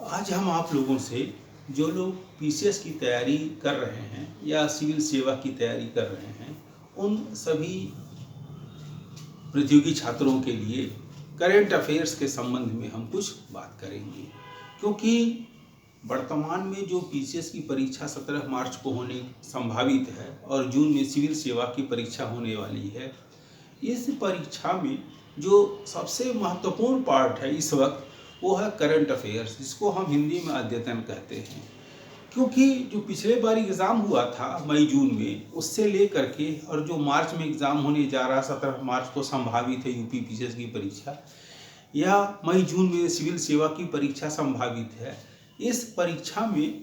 आज हम आप लोगों से जो लोग पीसीएस की तैयारी कर रहे हैं या सिविल सेवा की तैयारी कर रहे हैं, उन सभी प्रतियोगी छात्रों के लिए करेंट अफेयर्स के संबंध में हम कुछ बात करेंगे। क्योंकि वर्तमान में जो पीसीएस की परीक्षा 17 मार्च को होने संभावित है और जून में सिविल सेवा की परीक्षा होने वाली है, इस परीक्षा में जो सबसे महत्वपूर्ण पार्ट है इस वक्त वो है करंट अफेयर्स, जिसको हम हिंदी में अद्यतन कहते हैं। क्योंकि जो पिछले बार एग्ज़ाम हुआ था मई जून में, उससे लेकर के और जो मार्च में एग्ज़ाम होने जा रहा 17 मार्च को संभावित है यूपी पीसीएस की परीक्षा, या मई जून में सिविल सेवा की परीक्षा संभावित है, इस परीक्षा में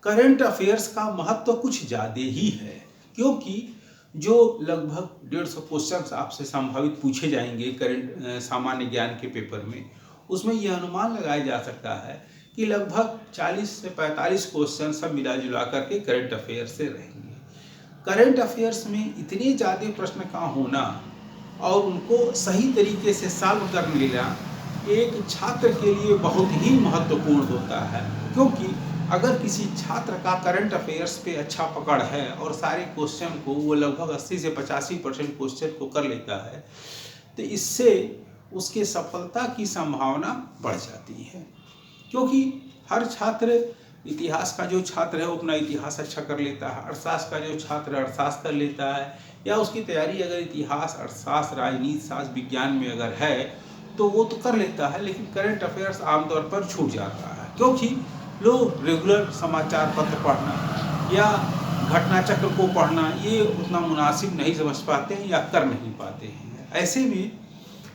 करंट अफेयर्स का महत्व कुछ ज़्यादा ही है। क्योंकि जो लगभग 150 क्वेश्चंस आपसे संभावित पूछे जाएंगे करंट सामान्य ज्ञान के पेपर में, उसमें यह अनुमान लगाया जा सकता है कि लगभग 40 से 45 क्वेश्चन सब मिला जुला करके करंट अफेयर्स से रहेंगे। करंट अफेयर्स में इतने ज़्यादा प्रश्न का होना और उनको सही तरीके से सॉल्व कर लेना एक छात्र के लिए बहुत ही महत्वपूर्ण होता है। क्योंकि अगर किसी छात्र का करंट अफेयर्स पे अच्छा पकड़ है और सारे क्वेश्चन को वो लगभग 80 से 85% क्वेश्चन को कर लेता है, तो इससे उसके सफलता की संभावना बढ़ जाती है। क्योंकि हर छात्र, इतिहास का जो छात्र है वो अपना इतिहास अच्छा कर लेता है, अर्थशास्त्र का जो छात्र है अर्थशास्त्र कर लेता है, या उसकी तैयारी अगर इतिहास, अर्थशास्त्र, राजनीति शास्त्र, विज्ञान में अगर है तो वो तो कर लेता है, लेकिन करंट अफेयर्स आमतौर पर छूट जाता है। क्योंकि लोग रेगुलर समाचार पत्र पढ़ना या घटना चक्र को पढ़ना ये उतना मुनासिब नहीं समझ पाते हैं या कर नहीं पाते हैं। ऐसे में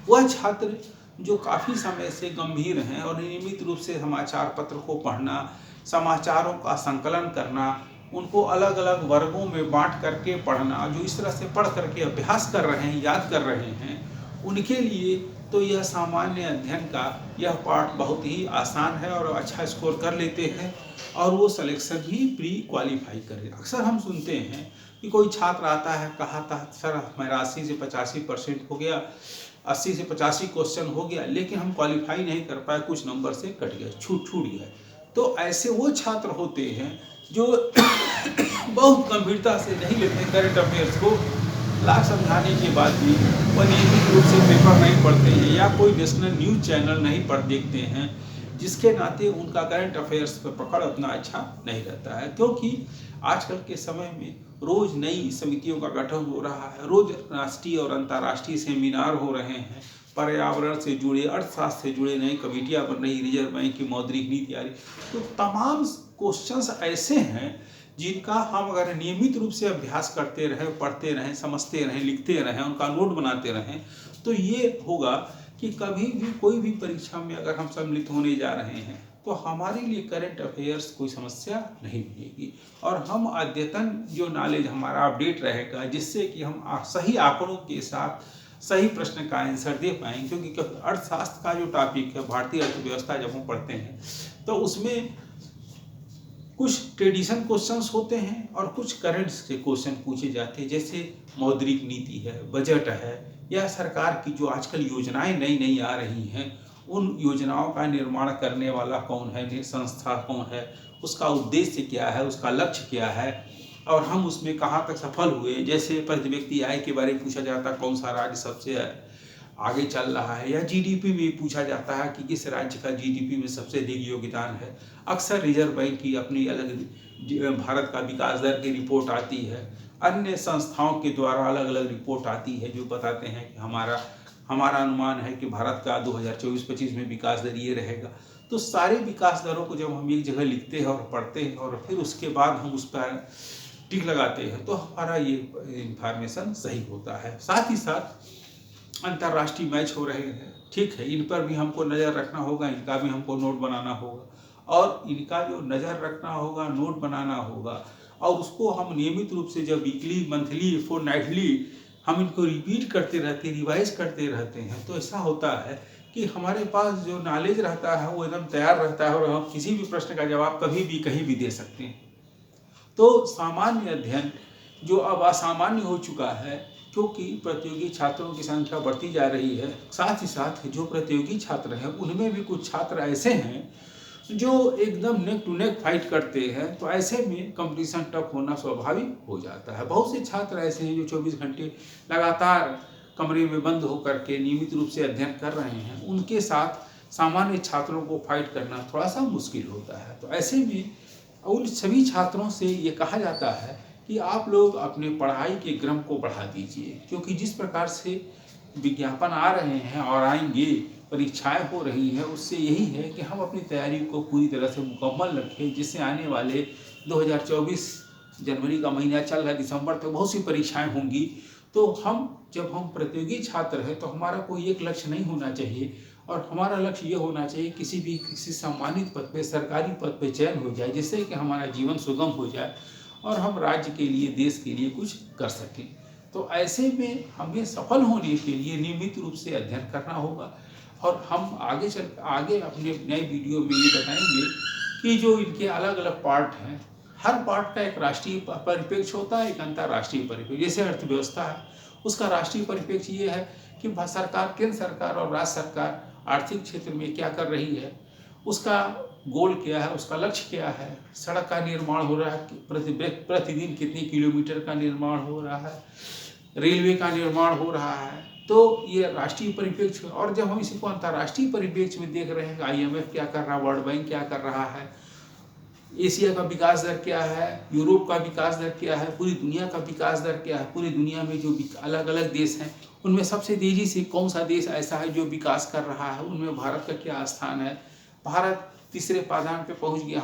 वह छात्र जो काफ़ी समय से गंभीर हैं और नियमित रूप से समाचार पत्र को पढ़ना, समाचारों का संकलन करना, उनको अलग अलग वर्गों में बांट करके पढ़ना, जो इस तरह से पढ़ करके अभ्यास कर रहे हैं, याद कर रहे हैं, उनके लिए तो यह सामान्य अध्ययन का यह पार्ट बहुत ही आसान है और अच्छा स्कोर कर लेते हैं और वो सिलेक्शन ही प्री क्वालिफाई करें। अक्सर हम सुनते हैं कि कोई छात्र आता है, कहा था सर मेरा 80 से 85% हो गया, 80 से 85 क्वेश्चन हो गया, लेकिन हम क्वालिफाई नहीं कर पाए, कुछ नंबर से कट गए, छूट गए। तो ऐसे वो छात्र होते हैं जो बहुत गंभीरता से नहीं लेते करंट अफेयर्स को, लाख समझाने के बाद भी वो नियमित रूप से पेपर नहीं पढ़ते हैं या कोई नेशनल न्यूज़ चैनल नहीं पढ़ देखते हैं, जिसके नाते उनका करंट अफेयर्स पर पकड़ उतना अच्छा नहीं रहता है। क्योंकि आजकल के समय में रोज़ नई समितियों का गठन हो रहा है, रोज़ राष्ट्रीय और अंतर्राष्ट्रीय सेमिनार हो रहे हैं, पर्यावरण से जुड़े, अर्थशास्त्र से जुड़े नई कमेटियाँ बन रही, रिजर्व बैंक की मौद्रिक नीति आ रही। तो तमाम क्वेश्चंस ऐसे हैं जिनका हम अगर नियमित रूप से अभ्यास करते रहें, पढ़ते रहें, समझते रहें, लिखते रहें, उनका नोट बनाते रहें, तो ये होगा कि कभी भी कोई भी परीक्षा में अगर हम सम्मिलित होने जा रहे हैं तो हमारे लिए करंट अफेयर्स कोई समस्या नहीं बनेगी और हम अद्यतन जो नॉलेज हमारा अपडेट रहेगा, जिससे कि हम सही आंकड़ों के साथ सही प्रश्न का आंसर दे पाएंगे। क्योंकि अर्थशास्त्र का जो टॉपिक है, भारतीय अर्थव्यवस्था, जब हम पढ़ते हैं तो उसमें कुछ ट्रेडिशन क्वेश्चंस होते हैं और कुछ करंट से क्वेश्चन पूछे जाते हैं, जैसे मौद्रिक नीति है, बजट है, या सरकार की जो आजकल योजनाएं नई नई आ रही हैं, उन योजनाओं का निर्माण करने वाला कौन है, संस्था कौन है, उसका उद्देश्य क्या है, उसका लक्ष्य क्या है और हम उसमें कहाँ तक सफल हुए। जैसे प्रति व्यक्ति आय के बारे में पूछा जाता है, कौन सा राज्य सबसे आगे चल रहा है, या जीडीपी में पूछा जाता है कि किस राज्य का जीडीपी में सबसे अधिक योगदान है। अक्सर रिजर्व बैंक की अपनी अलग भारत का विकास दर की रिपोर्ट आती है, अन्य संस्थाओं के द्वारा अलग अलग रिपोर्ट आती है जो बताते हैं कि हमारा अनुमान है कि भारत का 2024-25 में विकास दर ये रहेगा। तो सारे विकास दरों को जब हम एक जगह लिखते हैं और पढ़ते हैं और फिर उसके बाद हम उस पर टिक लगाते हैं तो हमारा ये इंफॉर्मेशन सही होता है। साथ ही साथ अंतर्राष्ट्रीय मैच हो रहे हैं, ठीक है, इन पर भी हमको नज़र रखना होगा, इनका भी हमको नोट बनाना होगा और इनका जो नज़र रखना होगा, नोट बनाना होगा और उसको हम नियमित रूप से जब वीकली, मंथली, फोर्टनाइटली हम इनको रिपीट करते रहते हैं, रिवाइज करते रहते हैं, तो ऐसा होता है कि हमारे पास जो नॉलेज रहता है वो एकदम तैयार रहता है और हम किसी भी प्रश्न का जवाब कभी भी कहीं भी दे सकते हैं। तो सामान्य अध्ययन जो अब असामान्य हो चुका है, क्योंकि प्रतियोगी छात्रों की संख्या बढ़ती जा रही है, साथ ही साथ जो प्रतियोगी छात्र हैं उनमें भी कुछ छात्र ऐसे हैं जो एकदम नेक टू नेक फाइट करते हैं, तो ऐसे में कंपटीशन टफ होना स्वाभाविक हो जाता है। बहुत से छात्र ऐसे हैं जो 24 घंटे लगातार कमरे में बंद होकर के नियमित रूप से अध्ययन कर रहे हैं, उनके साथ सामान्य छात्रों को फाइट करना थोड़ा सा मुश्किल होता है। तो ऐसे में उन सभी छात्रों से ये कहा जाता है कि आप लोग अपने पढ़ाई के क्रम को बढ़ा दीजिए, क्योंकि जिस प्रकार से विज्ञापन आ रहे हैं और आएंगे, परीक्षाएं हो रही हैं, उससे यही है कि हम अपनी तैयारी को पूरी तरह से मुकम्मल रखें, जिससे आने वाले 2024 जनवरी का महीना चल रहा है, दिसंबर तक बहुत सी परीक्षाएं होंगी। तो जब हम प्रतियोगी छात्र हैं तो हमारा कोई एक लक्ष्य नहीं होना चाहिए, और हमारा लक्ष्य ये होना चाहिए किसी सम्मानित पद पे, सरकारी पद पे चयन हो जाए, जिससे कि हमारा जीवन सुगम हो जाए और हम राज्य के लिए, देश के लिए कुछ कर सकें। तो ऐसे में हमें सफल होने के लिए नियमित रूप से अध्ययन करना होगा, और हम आगे अपने नए वीडियो में ये बताएंगे कि जो इनके अलग अलग पार्ट हैं, हर पार्ट का एक राष्ट्रीय परिप्रेक्ष्य होता है, एक अंतर्राष्ट्रीय परिप्रेक्ष्य। जैसे अर्थव्यवस्था है, उसका राष्ट्रीय परिप्रेक्ष्य ये है कि सरकार, केंद्र सरकार और राज्य सरकार आर्थिक क्षेत्र में क्या कर रही है, उसका गोल क्या है, उसका लक्ष्य क्या है, सड़क का निर्माण हो रहा है, प्रतिदिन कितने किलोमीटर का निर्माण हो रहा है, रेलवे का निर्माण हो रहा है। तो ये राष्ट्रीय परिप्रेक्ष्य। और जब हम इसी को अंतर्राष्ट्रीय परिप्रेक्ष्य में देख रहे हैं, IMF क्या कर रहा है, वर्ल्ड बैंक क्या कर रहा है, एशिया का विकास दर क्या है, यूरोप का विकास दर क्या है, पूरी दुनिया का विकास दर क्या है, पूरी दुनिया में जो अलग अलग देश हैं उनमें सबसे तेजी से कौन सा देश ऐसा है जो विकास कर रहा है, उनमें भारत का क्या स्थान है, भारत तीसरे पायदान पे पहुंच गया,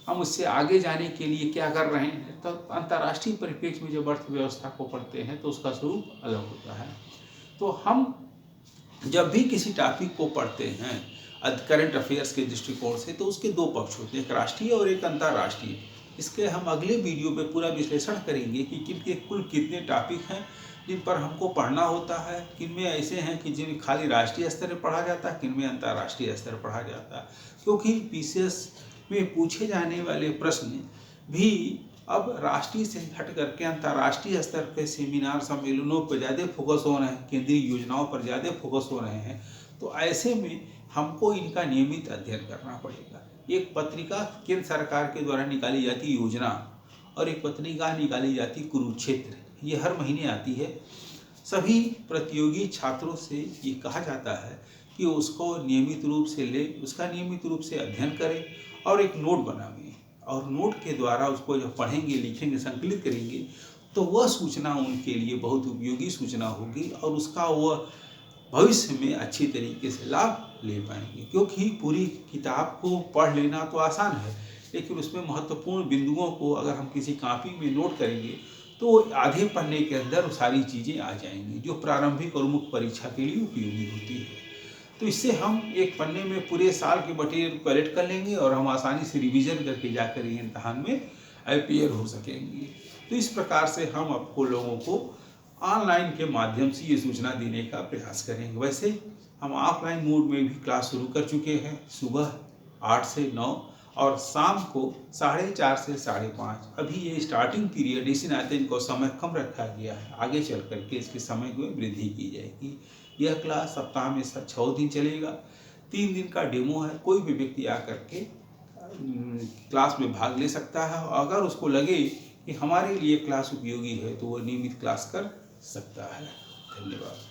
हम उससे आगे जाने के लिए क्या कर रहे हैं। तो अंतर्राष्ट्रीय परिप्रेक्ष्य में जब अर्थव्यवस्था को पढ़ते हैं तो उसका स्वरूप अलग होता है। तो हम जब भी किसी टॉपिक को पढ़ते हैं करंट अफेयर्स के दृष्टिकोण से, तो उसके दो पक्ष होते हैं, एक राष्ट्रीय और एक अंतर्राष्ट्रीय। इसके हम अगले वीडियो में पूरा विश्लेषण करेंगे कि कुल कितने टॉपिक हैं जिन पर हमको पढ़ना होता है, किनमें ऐसे हैं कि जिन्हें खाली राष्ट्रीय स्तर पर पढ़ा जाता है, किनमें अंतर्राष्ट्रीय स्तर पर पढ़ा जाता है। क्योंकि PCS में पूछे जाने वाले प्रश्न भी अब राष्ट्रीय से हट करके अंतर्राष्ट्रीय स्तर पे सेमिनार, सम्मेलनों पर ज़्यादा फोकस हो रहे हैं, केंद्रीय योजनाओं पर ज़्यादा फोकस हो रहे हैं। तो ऐसे में हमको इनका नियमित अध्ययन करना पड़ेगा। एक पत्रिका केंद्र सरकार के द्वारा निकाली जाती योजना, और एक पत्रिका निकाली जाती कुरुक्षेत्र, ये हर महीने आती है। सभी प्रतियोगी छात्रों से ये कहा जाता है कि उसको नियमित रूप से ले, उसका नियमित रूप से अध्ययन करें और एक नोट बनाएं, और नोट के द्वारा उसको जब पढ़ेंगे, लिखेंगे, संकलित करेंगे, तो वह सूचना उनके लिए बहुत उपयोगी सूचना होगी, और उसका वह भविष्य में अच्छी तरीके से लाभ ले पाएंगे। क्योंकि पूरी किताब को पढ़ लेना तो आसान है, लेकिन उसमें महत्वपूर्ण बिंदुओं को अगर हम किसी कॉपी में नोट करेंगे तो आधे पन्ने के अंदर सारी चीज़ें आ जाएंगी जो प्रारंभिक और मुख्य परीक्षा के लिए उपयोगी होती है। तो इससे हम एक पन्ने में पूरे साल के मटेरियल कलेक्ट कर लेंगे और हम आसानी से रिवीजन करके जाकर इम्तहान में अपीयर हो सकेंगे। तो इस प्रकार से हम आपको लोगों को ऑनलाइन के माध्यम से ये सूचना देने का प्रयास करेंगे। वैसे हम ऑफलाइन मोड में भी क्लास शुरू कर चुके हैं, सुबह 8 से 9 और शाम को 4:30 से 5:30। अभी ये स्टार्टिंग पीरियड, इसी नाते इनको समय कम रखा गया है, आगे चल करके इसके समय में वृद्धि की जाएगी। यह क्लास सप्ताह में 6 दिन चलेगा, 3 दिन का डेमो है। कोई भी व्यक्ति आकर के क्लास में भाग ले सकता है, अगर उसको लगे कि हमारे लिए क्लास उपयोगी है तो वो नियमित क्लास कर सकता है। धन्यवाद।